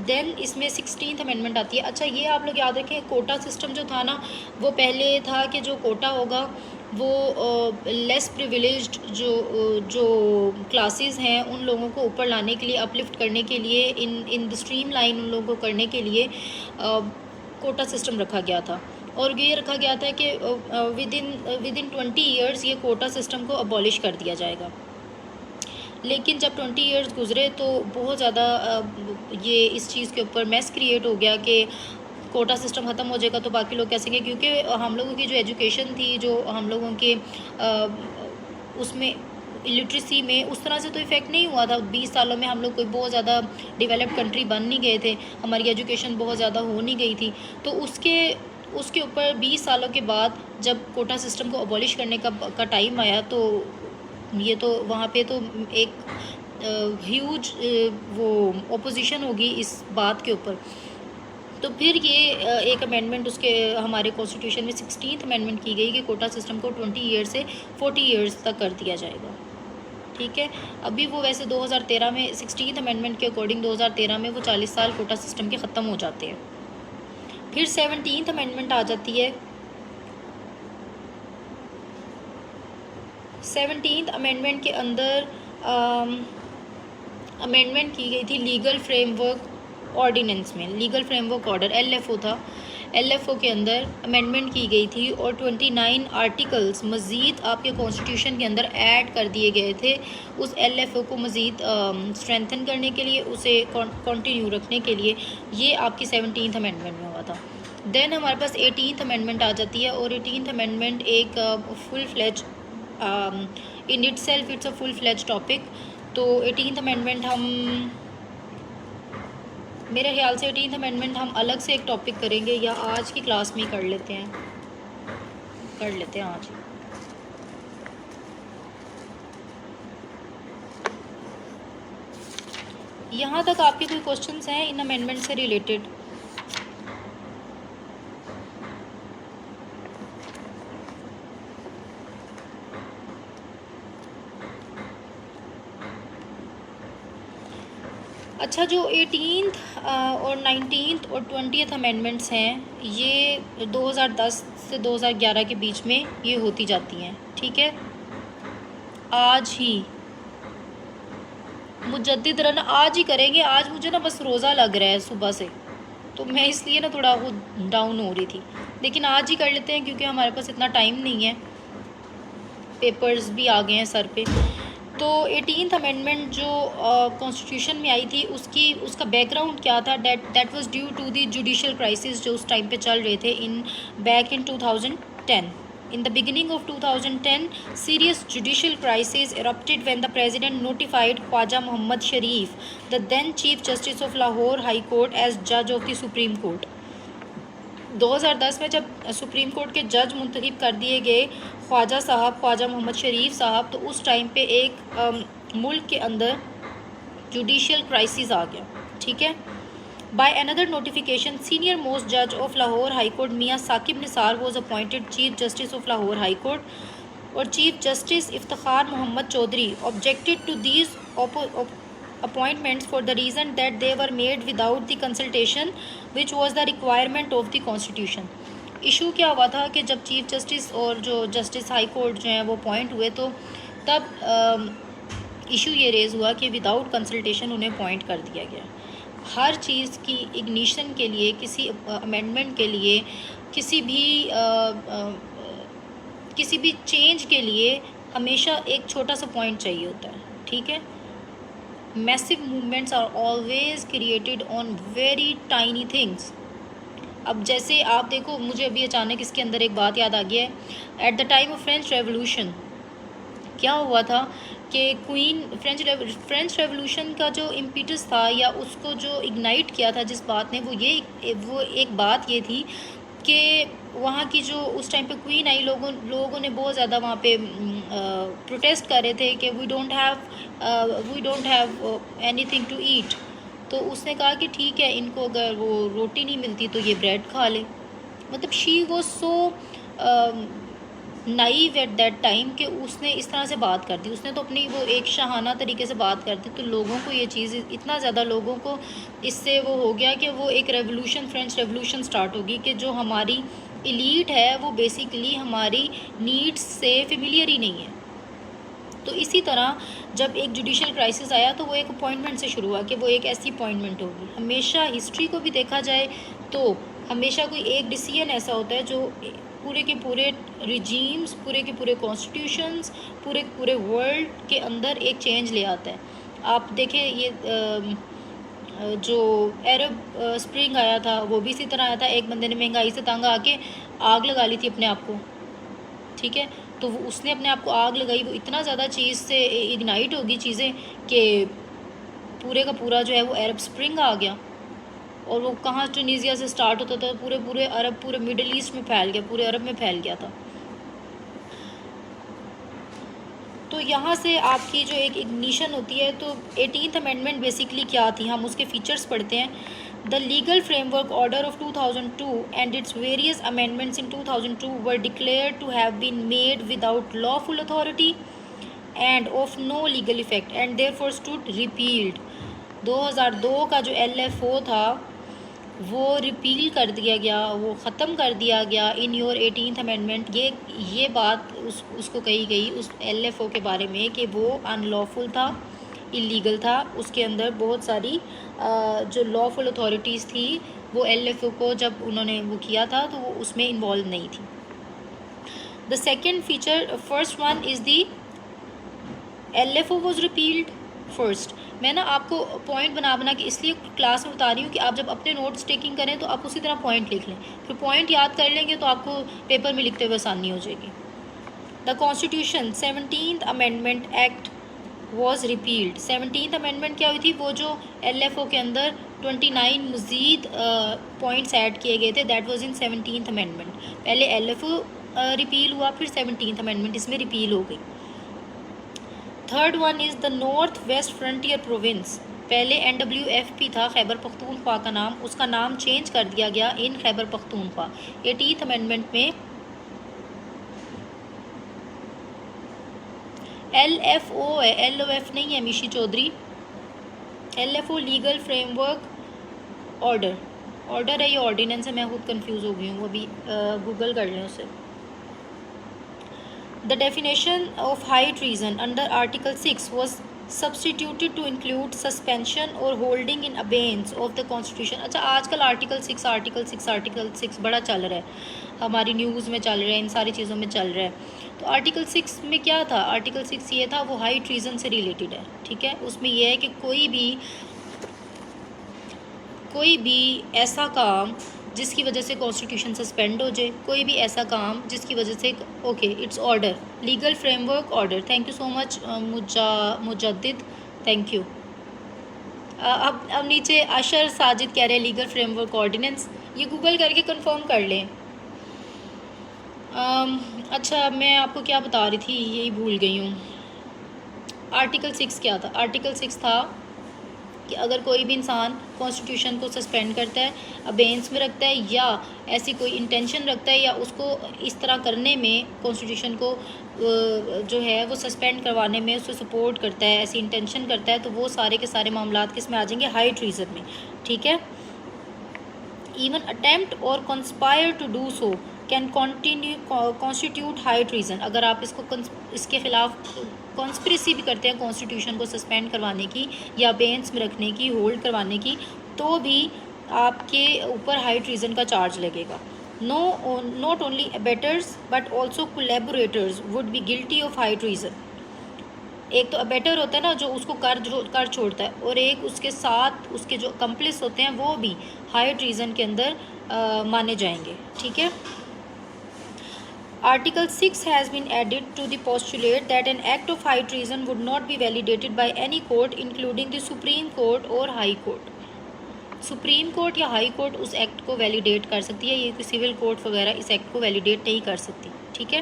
देन इसमें 16th अमेंडमेंट आती है। अच्छा, ये आप लोग याद रखें, कोटा सिस्टम जो था ना, वो पहले था कि जो कोटा होगा वो लेस प्रिविलेज्ड जो क्लासेस हैं उन लोगों को ऊपर लाने के लिए, अपलिफ्ट करने के लिए, इन द स्ट्रीम लाइन उन लोगों को करने के लिए कोटा सिस्टम रखा गया था। और ये रखा गया था कि विद इन 20 ईयर्स ये कोटा सिस्टम को अबॉलिश कर दिया जाएगा। लेकिन जब 20 ईयर्स गुजरे तो बहुत ज़्यादा ये इस चीज़ के ऊपर मैस क्रिएट हो गया कि कोटा सिस्टम ख़त्म हो जाएगा तो बाकी लोग कैसे गए, क्योंकि हम लोगों की जो एजुकेशन थी, जो हम लोगों के उसमें लिटरेसी में उस तरह से तो इफ़ेक्ट नहीं हुआ था। 20 सालों में हम लोग कोई बहुत ज़्यादा डेवलप्ड कंट्री बन नहीं गए थे, हमारी एजुकेशन बहुत ज़्यादा हो नहीं गई थी। तो उसके ऊपर 20 सालों के बाद जब कोटा सिस्टम को अबॉलिश करने का टाइम आया तो ये तो वहाँ पे तो एक ह्यूज वो ओपोजिशन होगी इस बात के ऊपर। तो फिर ये एक अमेंडमेंट उसके हमारे कॉन्स्टिट्यूशन में 16th अमेंडमेंट की गई कि कोटा सिस्टम को 20 ईयर से 40 ईयर्स तक कर दिया जाएगा। ठीक है, अभी वो वैसे 2013 में 16th अमेंडमेंट के अकॉर्डिंग 2013 में वो 40 साल कोटा सिस्टम के ख़त्म हो जाते हैं। फिर 17th अमेंडमेंट आ जाती है। 17th अमेंडमेंट के अंदर अमेंडमेंट की गई थी लीगल फ्रेमवर्क ऑर्डिनेंस में। लीगल फ्रेमवर्क ऑर्डर LFO था, LFO के अंदर अमेंडमेंट की गई थी और 29 आर्टिकल्स मज़ीद आपके कॉन्स्टिट्यूशन के अंदर ऐड कर दिए गए थे उस LFO को मज़ीद स्ट्रेंथन करने के लिए, उसे कंटिन्यू रखने के लिए। ये आपकी 17th अमेंडमेंट में हुआ था। देन हमारे पास 18th अमेंडमेंट आ जाती है और 18th अमेंडमेंट एक full fledge in itself it's a full fledge topic. तो 18th अमेंडमेंट हम मेरे ख्याल से 18th अमेंडमेंट हम अलग से एक टॉपिक करेंगे या आज की क्लास में ही कर लेते हैं आज। यहाँ तक आपके कोई क्वेश्चंस हैं इन अमेंडमेंट से रिलेटेड? अच्छा, जो 18th और 19th और 20th अमेंडमेंट्स हैं ये 2010 से 2011 के बीच में ये होती जाती हैं। ठीक है, आज ही मुजद्दिद रन आज ही करेंगे। आज मुझे ना बस रोज़ा लग रहा है सुबह से, तो मैं इसलिए ना थोड़ा वो डाउन हो रही थी, लेकिन आज ही कर लेते हैं क्योंकि हमारे पास इतना टाइम नहीं है, पेपर्स भी आ गए हैं सर पे। तो 18th अमेंडमेंट जो कॉन्स्टिट्यूशन में आई थी उसका बैकग्राउंड क्या था? That was due to the judicial crisis जो उस टाइम पे चल रहे थे इन 2010। In the beginning of 2010, serious judicial crisis erupted when the president notified Khwaja Mohammad Sharif, the then Chief Justice of Lahore High Court, as judge of the Supreme Court. 2010 में जब supreme court के जज मुंतखब कर दिए गए ख्वाजा मोहम्मद शरीफ साहब, तो उस टाइम पे एक मुल्क के अंदर जुडिशियल क्राइसिस आ गया। ठीक है, by another notification senior most जज of Lahore high court Mian Saqib Nisar was appointed chief justice of Lahore high court और chief justice Iftikhar Muhammad Chaudhry objected to these appointments for the reason that they were made without the consultation which was the requirement of the constitution. Issue क्या हुआ था कि जब chief justice और जो justice high court जो हैं वो अपॉइंट हुए तो तब इशू ये रेज़ हुआ कि विदाउट कंसल्टेशन उन्हें अपॉइंट कर दिया गया। हर चीज़ की इग्निशन के लिए, किसी अमेंडमेंट के लिए, किसी भी चेंज के लिए हमेशा एक छोटा सा पॉइंट चाहिए होता है। ठीक है, massive movements are always created on very tiny things. अब जैसे आप देखो, मुझे अभी अचानक इसके अंदर एक बात याद आ गई है। At the time of French revolution क्या हुआ था कि फ्रेंच रेवोल्यूशन का जो इम्पीटस था या उसको जो इग्नाइट किया था जिस बात ने, वो एक बात ये थी कि वहाँ की जो उस टाइम पे क्वीन आई, लोगों ने बहुत ज़्यादा वहाँ पे प्रोटेस्ट कर रहे थे कि we don't have anything to eat. तो उसने कहा कि ठीक है, इनको अगर वो रोटी नहीं मिलती तो ये ब्रेड खा ले। मतलब शी वो सो नाइव एट दैट टाइम कि उसने इस तरह से बात कर दी। उसने तो अपनी वो एक शाहाना तरीके से बात कर दी, तो लोगों को ये चीज़ इतना ज़्यादा, लोगों को इससे वो हो गया कि वो एक रेवोल्यूशन, फ्रेंच रेवोल्यूशन स्टार्ट होगी कि जो हमारी एलीट है वो बेसिकली हमारी नीड्स से फेमिलियर ही नहीं है। तो इसी तरह जब एक जुडिशल क्राइसिस आया तो वो एक अपॉइंटमेंट से शुरू हुआ कि वो एक ऐसी अपॉइंटमेंट होगी। हमेशा हिस्ट्री को भी देखा जाए तो हमेशा कोई एक डिसीजन ऐसा होता है जो पूरे के पूरे रिजीम्स, पूरे के पूरे कॉन्स्टिट्यूशंस, पूरे के पूरे वर्ल्ड के अंदर एक चेंज ले आता है। आप देखें ये जो अरब स्प्रिंग आया था वो भी इसी तरह आया था। एक बंदे ने महंगाई से तंग आके आग लगा ली थी अपने आप को, ठीक है, तो वो उसने अपने आप को आग लगाई। वो इतना ज़्यादा चीज़ से इग्नाइट होगी चीज़ें कि पूरे का पूरा जो है वो अरब स्प्रिंग आ गया। और वो कहाँ, ट्यूनीसिया से स्टार्ट होता था, पूरे अरब, पूरे मिडल ईस्ट में फैल गया, पूरे अरब में फैल गया था। तो यहाँ से आपकी जो एक इग्निशन होती है। तो 18th अमेंडमेंट बेसिकली क्या थी, हम उसके फीचर्स पढ़ते हैं। The legal framework order of 2002 and its various amendments in 2002 were declared to have been made without lawful authority and of no legal effect and therefore stood repealed. 2002 का जो LFO था वो रिपील कर दिया गया, वो ख़त्म कर दिया गया इन योर 18th अमेंडमेंट। ये बात उसको कही गई उस LFO के बारे में कि वो अनलॉफुल था, इलीगल था। उसके अंदर बहुत सारी जो लॉफुल अथॉरिटीज़ थी वो LFO को जब उन्होंने वो किया था तो वो उसमें इन्वॉल्व नहीं थी। The second feature, first one is the LFO was repealed first. मैं ना आपको पॉइंट बना के इसलिए क्लास में बता रही हूँ कि आप जब अपने नोट्स टेकिंग करें तो आप उसी तरह पॉइंट लिख लें, फिर पॉइंट याद कर लेंगे तो आपको पेपर में लिखते हुए आसानी हो जाएगी। The constitution 17th amendment act was repealed. 17th amendment क्या हुई थी, वो जो LFO के अंदर 29 मज़ीद पॉइंट्स ऐड किए गए थे, that was in 17th amendment. पहले LFO रिपील हुआ, फिर 17th अमेंडमेंट इसमें रिपील हो गई। Third one is the north west frontier province. पहले NWFP था, खैबर पख्तूनख्वा का नाम, उसका नाम चेंज कर दिया गया in Khyber Pakhtunkhwa. 18th amendment में LFO है, LOF नहीं है Mishi Chaudhry. LFO legal framework order है, ये ऑर्डिनेंस है, मैं खुद कंफ्यूज हो गई हूँ, वो भी गूगल कर लें उसे। The definition of high treason under Article 6 was substituted to include suspension or holding in abeyance of the Constitution। अच्छा, आजकल आर्टिकल 6 बड़ा चल रहा है, हमारी न्यूज़ में चल रहा है, इन सारी चीज़ों में चल रहा है। तो आर्टिकल 6 में क्या था, आर्टिकल 6 ये था, वो हाई ट्रीजन से रिलेटेड है, ठीक है। उसमें यह है कि कोई भी ऐसा काम जिसकी वजह से कॉन्स्टिट्यूशन सस्पेंड हो जाए, कोई भी ऐसा काम जिसकी वजह से, okay, it's order, legal framework order. Thank you so much Mujaddid, thank you. अब नीचे अशर साजिद कह रहे हैं लीगल फ्रेमवर्क ऑर्डिनेंस, ये गूगल करके कंफर्म कर लें। अच्छा, मैं आपको क्या बता रही थी, यही भूल गई हूँ। आर्टिकल 6 क्या था, आर्टिकल 6 था कि अगर कोई भी इंसान कॉन्स्टिट्यूशन को सस्पेंड करता है, अबेंस में रखता है, या ऐसी कोई इंटेंशन रखता है, या उसको इस तरह करने में कॉन्स्टिट्यूशन को जो है वो सस्पेंड करवाने में उसको सपोर्ट करता है, ऐसी इंटेंशन करता है, तो वो सारे के सारे मामलात किस में आ जाएंगे, हाई ट्रीजन में, ठीक है। Even attempt or conspire to do so can constitute high treason. अगर आप इसके ख़िलाफ़ कॉन्स्पिरेसी भी करते हैं कॉन्स्टिट्यूशन को सस्पेंड करवाने की या बेंच में रखने की, होल्ड करवाने की, तो भी आपके ऊपर हाई ट्रीजन का चार्ज लगेगा। Not only abettors but also collaborators would be guilty of high treason. एक तो अबेटर होता है ना, जो उसको कर छोड़ता है, और एक उसके साथ उसके जो कंप्लिस होते हैं वो भी हाई ट्रीजन के अंदर माने जाएंगे, ठीक है। Article 6 has been added to the postulate that an act of high treason would not be validated by any court including the Supreme Court or High Court. Supreme court या high court उस act को validate कर सकती है, ये civil court वगैरह इस act को वैलिडेट नहीं कर सकती, ठीक है।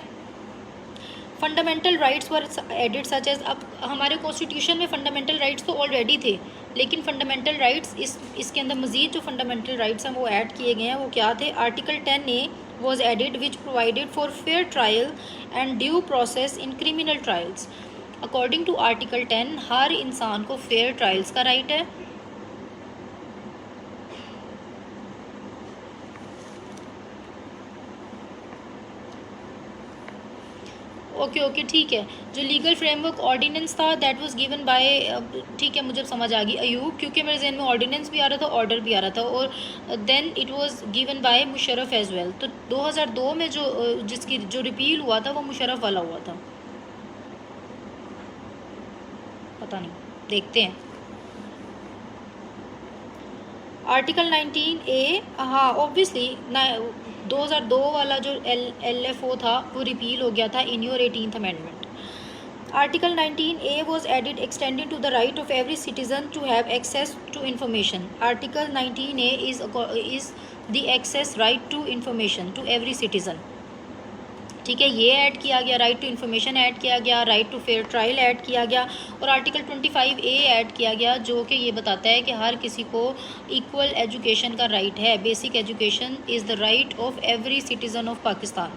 फंडामेंटल राइट्स वर एडिड सच एज, अब हमारे कॉन्स्टिट्यूशन में फंडामेंटल राइट्स तो ऑलरेडी थे, लेकिन फंडामेंटल राइट्स इसके अंदर मज़ीद जो फंडामेंटल राइट्स हैं वो ऐड किए गए हैं। वो क्या थे? Article 10A was added which provided for fair trial and due process in criminal trials. According to Article 10 हर इंसान को फेयर ट्रायल्स का राइट है। ओके ठीक है। जो लीगल फ्रेमवर्क ऑर्डिनेंस था दैट वाज गिवन बाय, ठीक है मुझे समझ आ गई, अयूब, क्योंकि मेरे जहन में ऑर्डिनेंस भी आ रहा था, ऑर्डर भी आ रहा था, और then it was given by Musharraf as well. तो 2002 में जिसकी जो रिपील हुआ था वो मुशर्रफ वाला हुआ था, पता नहीं, देखते हैं। आर्टिकल 19A, हाँ ऑब्वियसली 2002 वाला जो LFO था वो रिपील हो गया था in your 18th amendment. Article 19A was added extending to the right of every citizen to have access to information. Article 19A is the access right to information to every citizen, ठीक है। ये add किया गया, right to information add किया गया, right to fair trial add किया गया, और आर्टिकल 25A ऐड किया गया जो कि ये बताता है कि हर किसी को इक्वल एजुकेशन का राइट है। Basic education is the right of every citizen of Pakistan,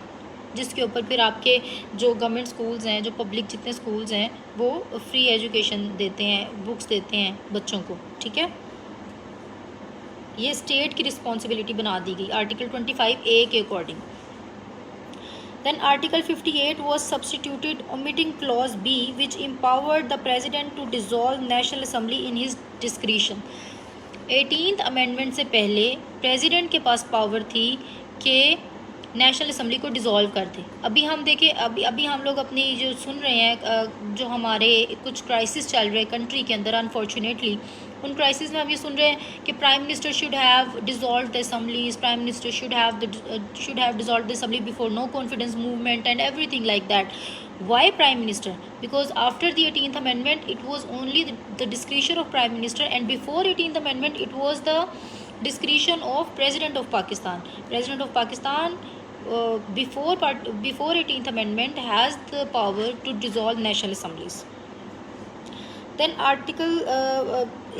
जिसके ऊपर फिर आपके जो गवर्नमेंट स्कूल्स हैं, जो पब्लिक जितने स्कूल्स हैं वो फ्री एजुकेशन देते हैं, बुक्स देते हैं बच्चों को, ठीक है। ये स्टेट की रिस्पॉन्सिबिलिटी बना दी गई आर्टिकल 25A के according. Then Article 58 was substituted, omitting Clause B, which empowered the President to dissolve National Assembly in his discretion. 18th Amendment से पहले President के पास पावर थी कि नेशनल असम्बली को डिज़ोल्व कर दे। अभी हम देखें, अभी हम लोग अपनी जो सुन रहे हैं, जो हमारे कुछ क्राइसिस चल रहे हैं कंट्री के अंदर, अनफॉर्चुनेटली उन क्राइसिस में हम ये सुन रहे हैं कि prime minister should have dissolve the assemblies, prime minister should have dissolve the assembly before no confidence movement and everything like that. Why prime minister? Because after the 18th amendment it was only the discretion of prime minister, and before 18th amendment it was the discretion of president of Pakistan. President of Pakistan before 18th amendment has the power to dissolve national assemblies. Then article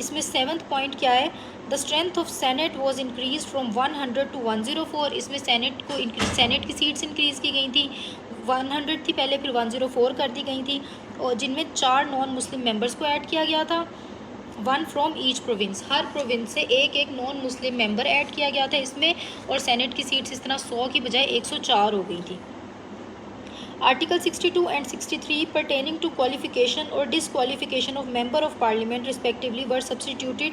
इसमें 7th point क्या है? The strength of Senate was increased from 100 to 104. इसमें senate की seats increase की गई थी, 100 थी पहले, फिर 104 कर दी गई थी, और जिनमें 4 नॉन मुस्लिम मेंबर्स को ऐड किया गया था, 1 from each province, her province से एक नॉन मुस्लिम मेंबर ऐड किया गया था इसमें, और सेनेट की सीट्स इस तरह 100 की बजाय 104 हो गई थी। Article 62 and 63 pertaining to qualification or disqualification of member of parliament respectively were substituted,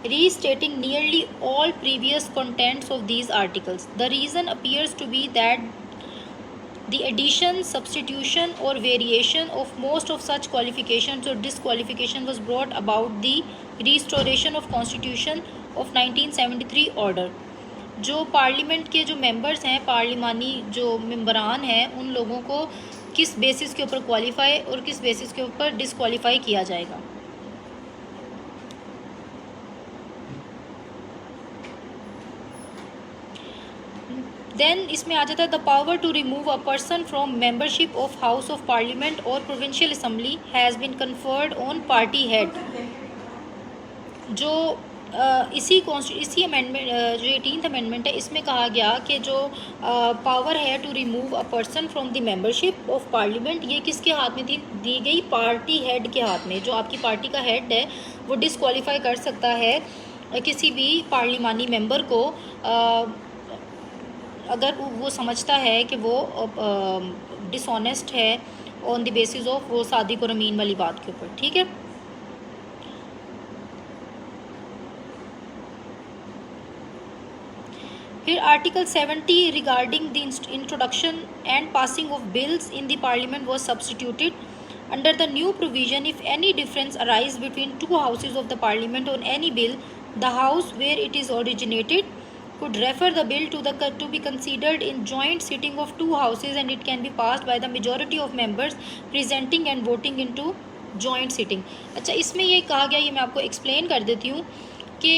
restating nearly all previous contents of these articles. The reason appears to be that the addition, substitution or variation of most of such qualifications or disqualification was brought about the restoration of constitution of 1973 order. जो parliament के जो members हैं, पार्लिमानी जो मेंबरान हैं, उन लोगों को किस बेसिस के ऊपर क्वालिफाई और किस बेसिस के ऊपर डिसक्वालीफाई किया जाएगा। देन इसमें आ जाता है the power to remove a person from membership of house of parliament और provincial assembly has been conferred on party head. जो इसी अमेंडमेंट जो 18th अमेंडमेंट है, इसमें कहा गया कि जो पावर है to remove a person from the membership of parliament, ये किसके हाथ में दी गई? पार्टी हेड के हाथ में। जो आपकी पार्टी का हेड है वो डिसक्वालीफाई कर सकता है किसी भी पार्लिमानी मेंबर को अगर वो समझता है कि वो डिसऑनेस्ट है ऑन द बेसिस ऑफ वो सादिक और अमीन वाली बात के ऊपर, ठीक है। फिर article 70 regarding the introduction and passing of bills in the parliament was substituted under the new provision. If any difference arise between 2 houses of the parliament on any bill, the house where it is originated could refer the bill to be considered in joint sitting of two houses and it can be passed by the majority of members presenting and voting into joint sitting. अच्छा, इसमें ये कहा गया, ये मैं आपको explain कर देती हूँ कि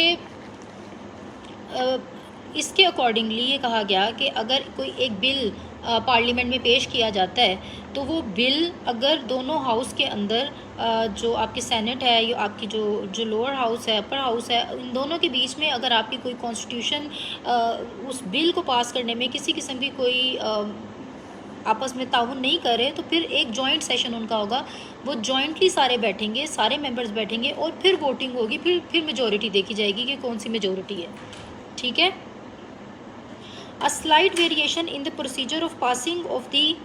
इसके अकॉर्डिंगली ये कहा गया कि अगर कोई एक बिल पार्लियामेंट में पेश किया जाता है तो वो बिल अगर दोनों हाउस के अंदर जो आपकी सेनेट है या आपकी जो लोअर हाउस है, अपर हाउस है, इन दोनों के बीच में अगर आपकी कोई कॉन्स्टिट्यूशन उस बिल को पास करने में किसी किस्म की कोई आपस में ताउन नहीं कर रहे तो फिर एक जॉइंट सेशन उनका होगा, वो जॉइंटली सारे बैठेंगे, सारे मेंबर्स बैठेंगे और फिर वोटिंग होगी, फिर मेजॉरिटी देखी जाएगी कि कौन सी मेजॉरिटी है. ठीक है. A slight variation in the procedure of passing of the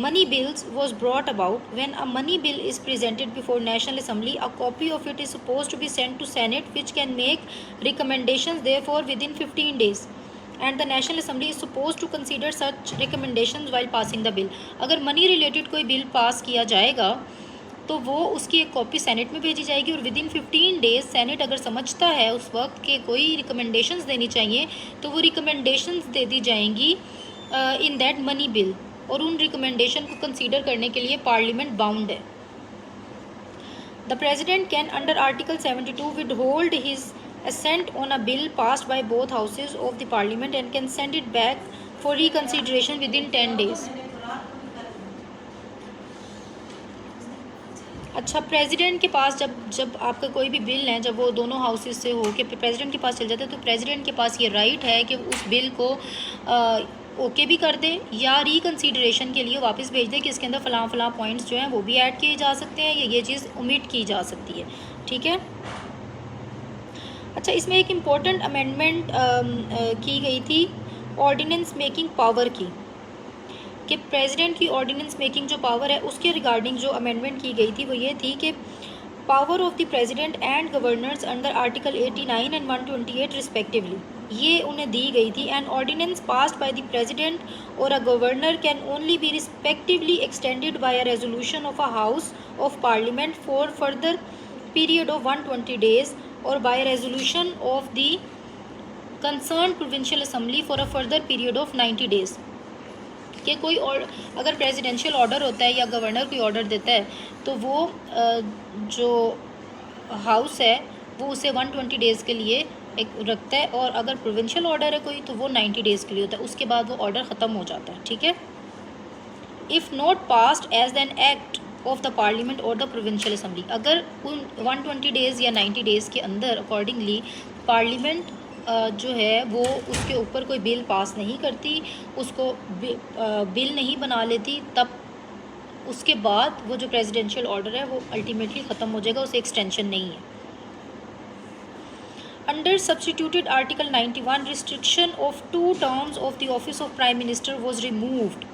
money bills was brought about when a money bill is presented before National Assembly. A copy of it is supposed to be sent to Senate, which can make recommendations therefore within 15 days. And the National Assembly is supposed to consider such recommendations while passing the bill. अगर money related कोई bill pass किया जाएगा तो वो उसकी एक copy senate में भेजी जाएगी और विद इन 15 डेज़ सेनेट अगर समझता है उस वक्त के कोई रिकमेंडेशंस देनी चाहिए तो वो रिकमेंडेशंस दे दी जाएंगी इन दैट मनी बिल, और उन रिकमेंडेशन को कंसीडर करने के लिए पार्लियामेंट बाउंड है. The president can under article 72 with hold his assent on a bill passed by both houses of the parliament and can send it back for reconsideration within 10 days. अच्छा, president के पास जब आपका कोई भी bill है, जब वो दोनों हाउसेस से हो के प्रेसिडेंट के पास चल जाता है तो प्रेसिडेंट के पास ये राइट है कि उस बिल को ओके भी कर दे या रिकन्सिडरेशन के लिए वापस भेज दे कि इसके अंदर फ़लाँ पॉइंट्स जो हैं वो भी ऐड किए जा सकते हैं या ये चीज़ ओमिट की जा सकती है. ठीक है. अच्छा, इसमें एक इम्पॉर्टेंट अमेंडमेंट की गई थी ऑर्डिनेंस मेकिंग पावर की, कि प्रेसिडेंट की ऑर्डिनेंस मेकिंग जो पावर है उसके रिगार्डिंग जो अमेंडमेंट की गई थी वो ये थी कि power of the president and governors under article 89 and 128 respectively, ये उन्हें दी गई थी. And ordinance passed by the president और a governor can only be respectively extended by a resolution of a house of parliament for further period of 120 days और by resolution of the concern provincial assembly for a further period of 90 days. कि कोई और अगर presidential order होता है या governor कोई order देता है तो वो जो हाउस है वो उसे 120 डेज़ के लिए एक रखता है, और अगर प्रोविंशियल ऑर्डर है कोई तो वो 90 डेज़ के लिए होता है, उसके बाद वो ऑर्डर ख़त्म हो जाता है. ठीक है. If not passed as an act of the parliament or the provincial assembly, अगर उन 120 डेज़ या 90 डेज़ के अंदर अकॉर्डिंगली पार्लियामेंट जो है वो उसके ऊपर कोई बिल पास नहीं करती, उसको बिल नहीं बना लेती, तब उसके बाद वो जो प्रेसिडेंशियल ऑर्डर है वो अल्टीमेटली ख़त्म हो जाएगा, उसे एक्सटेंशन नहीं है. Under substituted article 91 restriction of 2 terms of the office of prime minister was removed.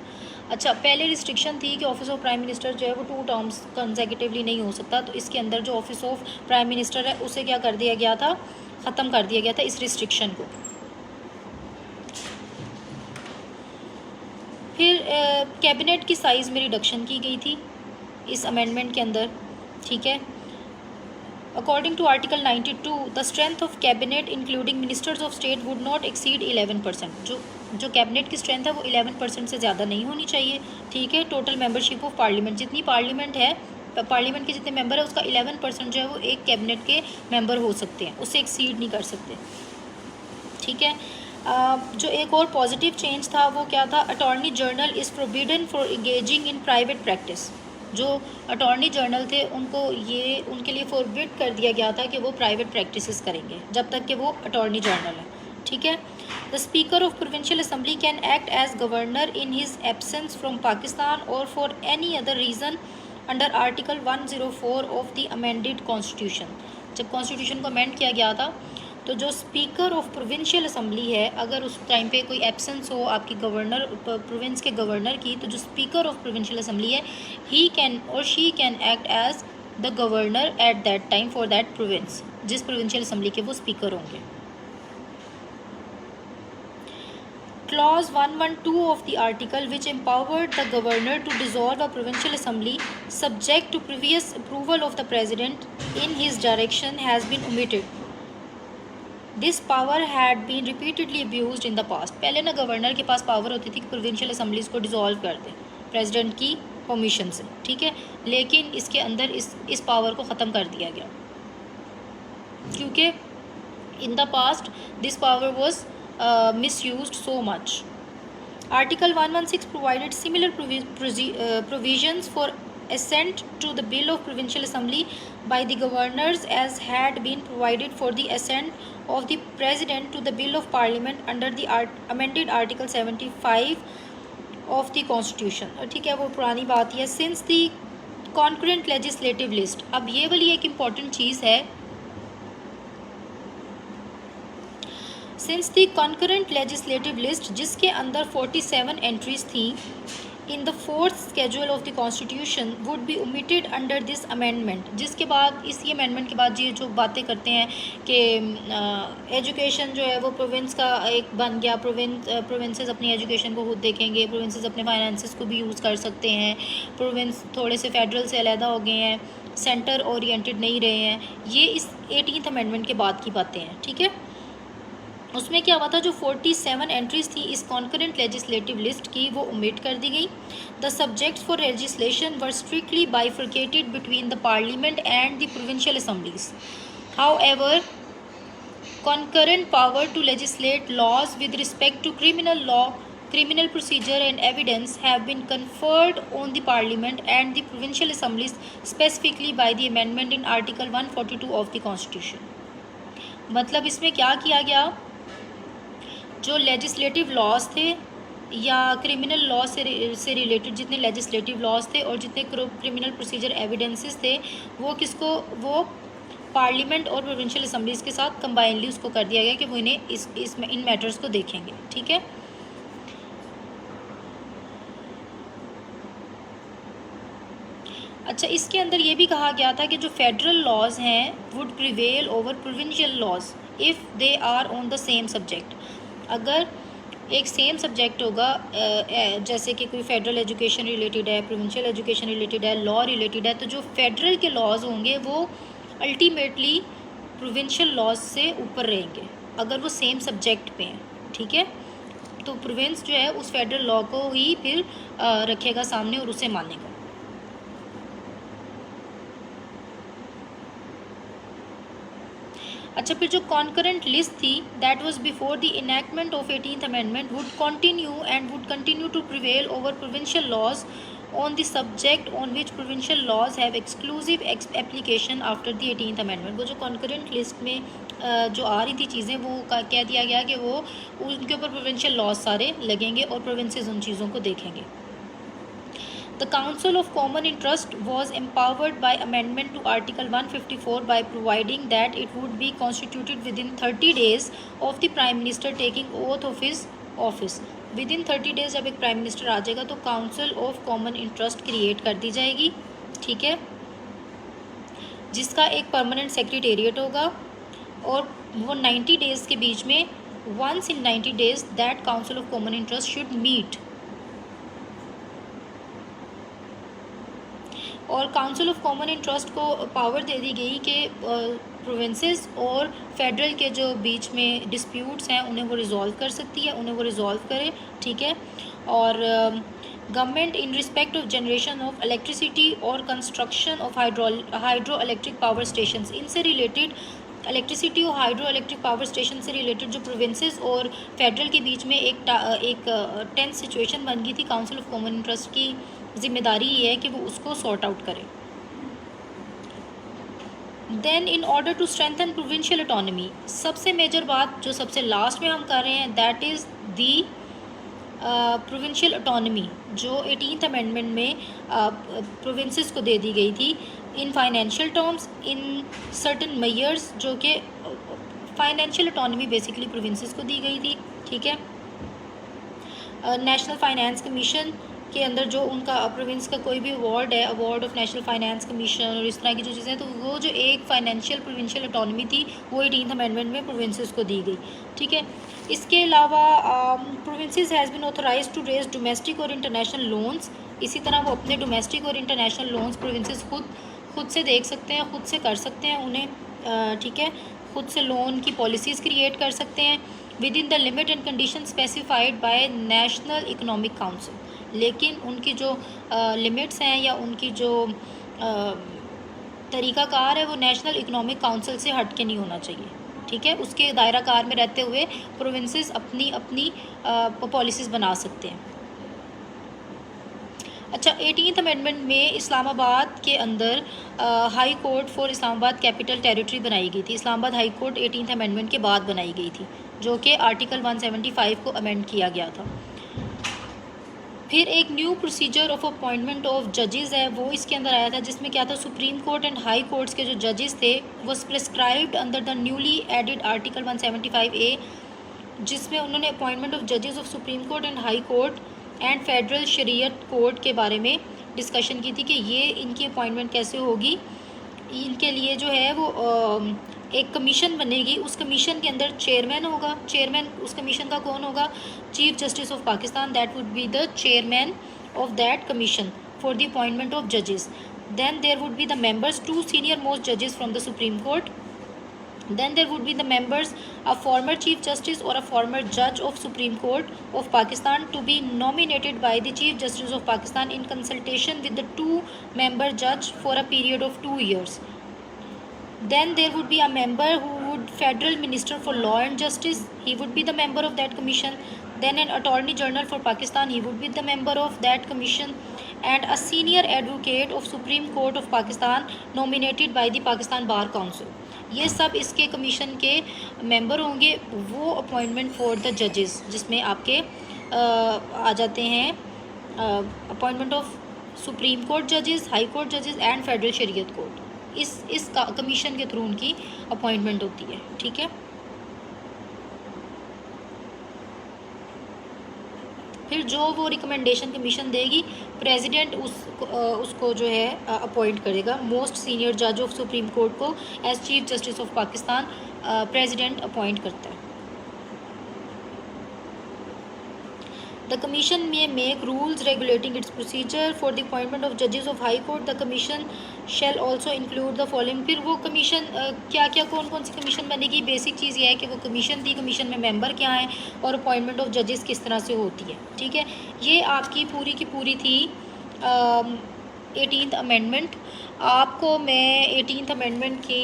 अच्छा, पहले रिस्ट्रिक्शन थी कि ऑफिस ऑफ प्राइम मिनिस्टर जो है वो 2 टर्म्स कंसेक्यूटिवली नहीं हो सकता, तो इसके अंदर जो ऑफिस ऑफ प्राइम मिनिस्टर है उसे क्या कर दिया गया था, ख़त्म कर दिया गया था इस रिस्ट्रिक्शन को. फिर कैबिनेट की साइज़ में रिडक्शन की गई थी इस अमेंडमेंट के अंदर. ठीक है. According to article 92 the strength of cabinet including ministers of state would not exceed 11%. जो कैबिनेट की स्ट्रेंथ है वो 11% से ज़्यादा नहीं होनी चाहिए. ठीक है. टोटल मेंबरशिप ऑफ पार्लियामेंट, जितनी पार्लियामेंट है, पार्लियामेंट के जितने मेंबर है उसका 11% जो है वो एक कैबिनेट के मेंबर हो सकते हैं, उससे एक्सीड नहीं कर सकते. ठीक है. जो एक और पॉजिटिव चेंज था वो क्या था, attorney general is forbidden for engaging in private practice. जो अटॉर्नी जनरल थे उनके लिए फोरबिड कर दिया गया था कि वो प्राइवेट प्रैक्टिसेस करेंगे जब तक कि वो अटॉर्नी जनरल है. ठीक है. The speaker of provincial assembly can act as governor in his absence from Pakistan और for any other reason under article 104 of the amended constitution. जब कॉन्स्टिट्यूशन को अमेंड किया गया था तो जो स्पीकर ऑफ प्रोविंशियल असम्बली है, अगर उस टाइम पे कोई एब्सेंस हो आपकी गवर्नर प्रोविंस के गवर्नर की, तो जो स्पीकर ऑफ प्रोविंशियल असम्बली है he can or she can act as the governor at that time for that province, जिस प्रोविंशियल असम्बली के वो स्पीकर होंगे. Clause 112 of the article which empowered the governor to dissolve a provincial assembly subject to previous approval of the president in his direction has been omitted. This power had been repeatedly abused in the past. पहले ना governor के पास power होती थी कि provincial assemblies को dissolve कर दे president की permission से, ठीक है, लेकिन इसके अंदर इस पावर को ख़त्म कर दिया गया क्योंकि इन the past this power was misused so much. Article 116 provided similar provisions for assent to the Bill of Provincial Assembly by the governors as had been provided for the assent of the President to the Bill of Parliament under the amended Article 75 of the Constitution। ठीक है, वो पुरानी बात है। Since the concurrent legislative list, अब ये वाली एक इम्पॉर्टेंट चीज़ है, since the concurrent legislative list जिसके अंदर 47 एंट्रीज थी in the fourth schedule of the constitution would be omitted under this amendment. जिसके बाद इसी अमेंडमेंट के बाद ये जो बातें करते हैं कि एजुकेशन जो है वो प्रोविंस का एक बन गया, प्रोविंसेस अपनी एजुकेशन को खुद देखेंगे, प्रोविंसेस अपने फाइनेंसेस को भी यूज़ कर सकते हैं, प्रोविंस थोड़े से फेडरल से अलहदा हो गए हैं, सेंटर ओरिएंटेड नहीं रहे हैं, ये इस 18th अमेंडमेंट के बाद की बातें हैं, ठीक है। उसमें क्या हुआ था, जो 47 एंट्रीज थी इस कॉन्करेंट लेजिस्लेटिव लिस्ट की वो ओमिट कर दी गई। The subjects for legislation were strictly bifurcated between the parliament and the provincial assemblies. However concurrent power to legislate laws with respect to criminal law, criminal procedure and evidence have been conferred on the Parliament and the provincial assemblies specifically by the amendment in Article 142 of the Constitution। मतलब इसमें क्या किया गया, जो legislative laws थे या criminal law से related जितने लेजिस्लेटिव लॉज थे और जितने क्रिमिनल प्रोसीजर एविडेंसेस थे वो पार्लियामेंट और प्रोविंशियल असम्बलीज़ के साथ कंबाइनली उसको कर दिया गया कि वो इन्हें इन मैटर्स को देखेंगे, ठीक है। अच्छा, इसके अंदर ये भी कहा गया था कि जो फेडरल लॉज हैं would prevail over provincial laws if they are on the same subject. अगर एक सेम सब्जेक्ट होगा, जैसे कि कोई फेडरल एजुकेशन रिलेटेड है, प्रोविंशियल एजुकेशन रिलेटेड है, लॉ रिलेटेड है, तो जो फेडरल के लॉज होंगे वो अल्टीमेटली प्रोविंशियल लॉज से ऊपर रहेंगे अगर वो सेम सब्जेक्ट पे हैं, ठीक है। तो प्रोविंस जो है उस फेडरल लॉ को ही फिर रखेगा सामने और उसे मानेगा। अच्छा, फिर जो कॉन्करेंट लिस्ट थी that was before the enactment of 18th amendment would continue to prevail over provincial laws on the subject on which provincial laws have exclusive application after the 18th amendment. वो जो concurrent list में जो आ रही थी चीज़ें वो कह दिया गया कि वो उनके ऊपर प्रोविंशियल लॉज सारे लगेंगे और प्रोविंसेस उन चीज़ों को देखेंगे। The Council of Common Interest was empowered by amendment to Article 154 by providing that it would be constituted within 30 days of the Prime Minister taking oath of his office। Within 30 days जब एक prime minister आ जाएगा तो council of common interest create कर दी जाएगी, ठीक है, जिसका एक परमानेंट सेक्रेटेरिएट होगा और वो 90 डेज़ के बीच में once in 90 days that Council of Common Interest should meet। और काउंसिल ऑफ कॉमन इंटरेस्ट को पावर दे दी गई कि प्रोविंसेस और फेडरल के जो बीच में डिस्प्यूट्स हैं उन्हें वो रिज़ॉल्व कर सकती है, उन्हें वो रिज़ॉल्व करे, ठीक है। और government in respect of generation of electricity और construction of hydro electric power station, इनसे रिलेटेड इलेक्ट्रिसिटी और हाइड्रो इलेक्ट्रिक पावर स्टेशन से रिलेटेड जो प्रोविंसेस और फेडरल के बीच में एक टेंस सिचुएशन बन गई थी, काउंसिल ऑफ कॉमन इंटरेस्ट की जिम्मेदारी ये है कि वो उसको सॉर्ट आउट करे। Then in order to strengthen provincial autonomy, सबसे मेजर बात जो सबसे लास्ट में हम कर रहे हैं that is the provincial autonomy जो 18th अमेंडमेंट में प्रोविंसेस को दे दी गई थी in financial terms in certain mayors, जो कि फाइनेंशियल ऑटोनॉमी बेसिकली प्रोविंसेस को दी गई थी, ठीक है। नेशनल फाइनेंस कमीशन के अंदर जो उनका प्रोविंस का कोई भी अवार्ड है, award of national finance commission और इस तरह की जो चीज़ें, तो वो जो एक फाइनेंशियल प्रोविंशियल ऑटोनॉमी थी वो 18th अमेंडमेंट में प्रोविंसेस को दी गई, ठीक है। इसके अलावा provinces has been authorised to raise domestic और इंटरनेशनल लोन्स, इसी तरह वो अपने डोमेस्टिक और इंटरनेशनल लोन्स प्रोविंसेस खुद से देख सकते हैं, खुद से कर सकते हैं उन्हें, ठीक है। ख़ुद से लोन की पॉलिसीज़ क्रिएट कर सकते हैं with in the limit and condition specified by national economic council. लेकिन उनकी जो लिमिट्स हैं या उनकी जो तरीक़ाकार है वो नेशनल इकोनॉमिक काउंसिल से हट के नहीं होना चाहिए, ठीक है। उसके दायरा कार में रहते हुए प्रोविंसेस अपनी अपनी पॉलिसीज़ बना सकते हैं। अच्छा, 18th अमेंडमेंट में इस्लामाबाद के अंदर high court for Islamabad capital territory बनाई गई थी। Islamabad high court 18th amendment के बाद बनाई गई थी, जो कि आर्टिकल 175 को अमेंड किया गया था। फिर एक new procedure of appointment of जजेस है, वो इसके अंदर आया था, जिसमें क्या था, supreme court and high courts के जो जजेस थे वो prescribed under the newly added article 175A, जिसमें उन्होंने अपॉइंटमेंट ऑफ जजेस of supreme court and high court and federal शरीयत कोर्ट के बारे में डिस्कशन की थी कि ये इनकी अपॉइंटमेंट कैसे होगी। इनके लिए जो है वो एक कमीशन बनेगी, उस कमीशन के अंदर चेयरमैन होगा। चेयरमैन उस कमीशन का कौन होगा? Chief justice of Pakistan, that would be the chairman of that commission for the appointment of जजेस। Then there would be the members, 2 senior most जजेस from the supreme court. Then there would be the members, a former Chief Justice or a former Judge of Supreme Court of Pakistan to be nominated by the Chief Justice of Pakistan in consultation with the 2-member judge for a period of 2 years. Then there would be a member who would Federal Minister for Law and Justice. He would be the member of that commission. Then an Attorney General for Pakistan, he would be the member of that commission. And a senior advocate of Supreme Court of Pakistan nominated by the Pakistan Bar Council. ये सब इसके commission के member होंगे। वो appointment for the जजेस, जिसमें आपके आ जाते हैं अपॉइंटमेंट ऑफ सुप्रीम कोर्ट जजेस, हाई कोर्ट जजेस एंड फेडरल शरीयत कोर्ट। इस कमीशन के थ्रू उनकी अपॉइंटमेंट होती है, ठीक है। फिर जो वो रिकमेंडेशन कमीशन देगी, प्रेसिडेंट उसको जो है अपॉइंट करेगा। मोस्ट सीनियर जज ऑफ सुप्रीम कोर्ट को as chief justice of Pakistan president appoint करता है। The commission may make rules regulating its procedure for the appointment of judges of high court. The commission shall also include the following। फिर वो commission क्या क्या कौन कौन C commission बनेगी? Basic चीज़ ये है कि वो कमीशन थी, कमीशन में मेंबर क्या हैं और अपॉइंटमेंट ऑफ जजेस किस तरह से होती है, ठीक है। ये आपकी पूरी की पूरी थी 18th अमेंडमेंट। आपको मैं 18th अमेंडमेंट की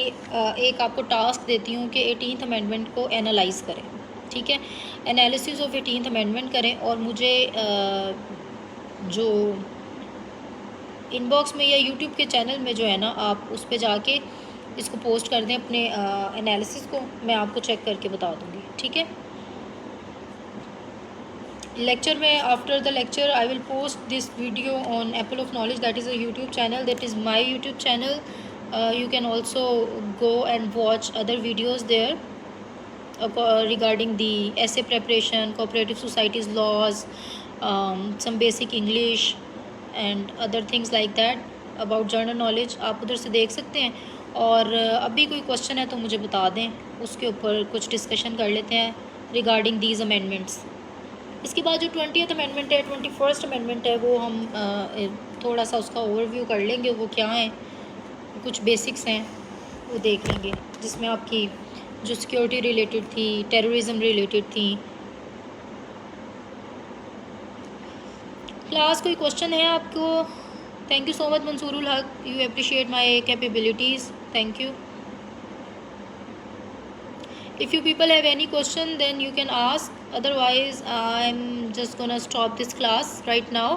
एक आपको टास्क देती हूँ कि 18th अमेंडमेंट को एनालाइज़ करें, ठीक है। एनालिसिस ऑफ 18th अमेंडमेंट करें और मुझे जो इनबॉक्स में या यूट्यूब के चैनल में जो है ना, आप उस पर जाके इसको पोस्ट कर दें अपने एनालिसिस को, मैं आपको चेक करके बता दूँगी, ठीक है। लेक्चर में after the lecture I will post this video on Apple of knowledge, that is a YouTube channel, that is my YouTube channel. You can also go and watch other videos there regarding the essay preparation, cooperative societies laws, some basic English and other things like that about general knowledge। आप उधर से देख सकते हैं। और अभी कोई question है तो मुझे बता दें, उसके ऊपर कुछ डिस्कशन कर लेते हैं रिगार्डिंग दीज अमेंडमेंट्स। इसके बाद जो 20th अमेंडमेंट है, 21st अमेंडमेंट है, वो हम थोड़ा सा उसका ओवरव्यू कर लेंगे। वो क्या है, कुछ बेसिक्स हैं वो देख लेंगे, जिसमें आपकी जो सिक्योरिटी रिलेटेड थी, टेररिज्म रिलेटेड थी। क्लास कोई क्वेश्चन है आपको? थैंक यू सो मच मंसूरुल हक, you appreciate my capabilities, thank you. If you people have any question then you can ask, otherwise I'm just gonna stop this class right now.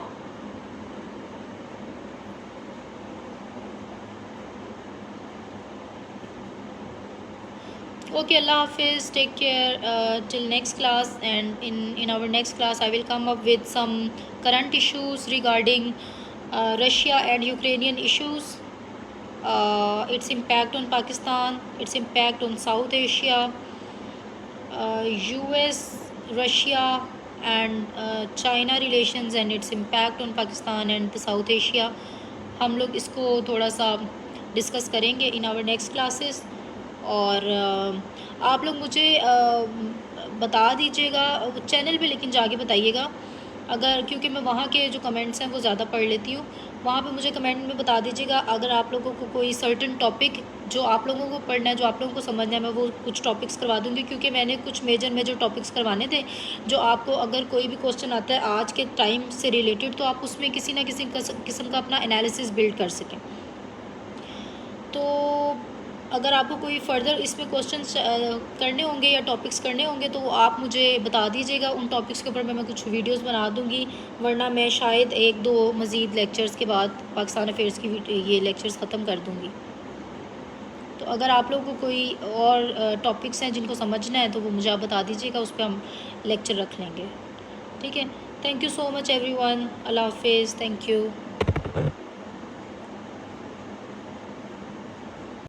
Okay, Allah Hafiz, take care till next class, and in our next class I will come up with some current issues regarding Russia and Ukrainian issues, its impact on Pakistan, its impact on South Asia, US, Russia and China relations and its impact on Pakistan and the South Asia। हम लोग इसको थोड़ा सा discuss करेंगे in our next classes. और आप लोग मुझे बता दीजिएगा चैनल पे, लेकिन जाके बताइएगा अगर, क्योंकि मैं वहाँ के जो कमेंट्स हैं वो ज़्यादा पढ़ लेती हूँ। वहाँ पे मुझे कमेंट में बता दीजिएगा अगर आप लोगों को कोई सर्टेन टॉपिक जो आप लोगों को पढ़ना है, जो आप लोगों को समझना है, मैं वो कुछ टॉपिक्स करवा दूँगी, क्योंकि मैंने कुछ मेजर टॉपिक्स करवाने थे, जो आपको अगर कोई भी क्वेश्चन आता है आज के टाइम से रिलेटेड, तो आप उसमें किसी ना किसी किस्म का अपना एनालिसिस बिल्ड कर सकें। तो अगर आपको कोई फ़र्दर इसमें क्वेश्चंस करने होंगे या टॉपिक्स करने होंगे, तो आप मुझे बता दीजिएगा। उन टॉपिक्स के ऊपर मैं कुछ वीडियोस बना दूँगी, वरना मैं शायद 1-2 मज़ीद लेक्चर्स के बाद पाकिस्तान अफेयर्स की ये लेक्चर्स ख़त्म कर दूँगी। तो अगर आप लोगों को कोई और टॉपिक्स हैं जिनको समझना है, तो वो मुझे आप बता दीजिएगा, उस पर हम लेक्चर रख लेंगे। ठीक है, thank you so much everyone. अल्लाह हाफिज़, थैंक यू।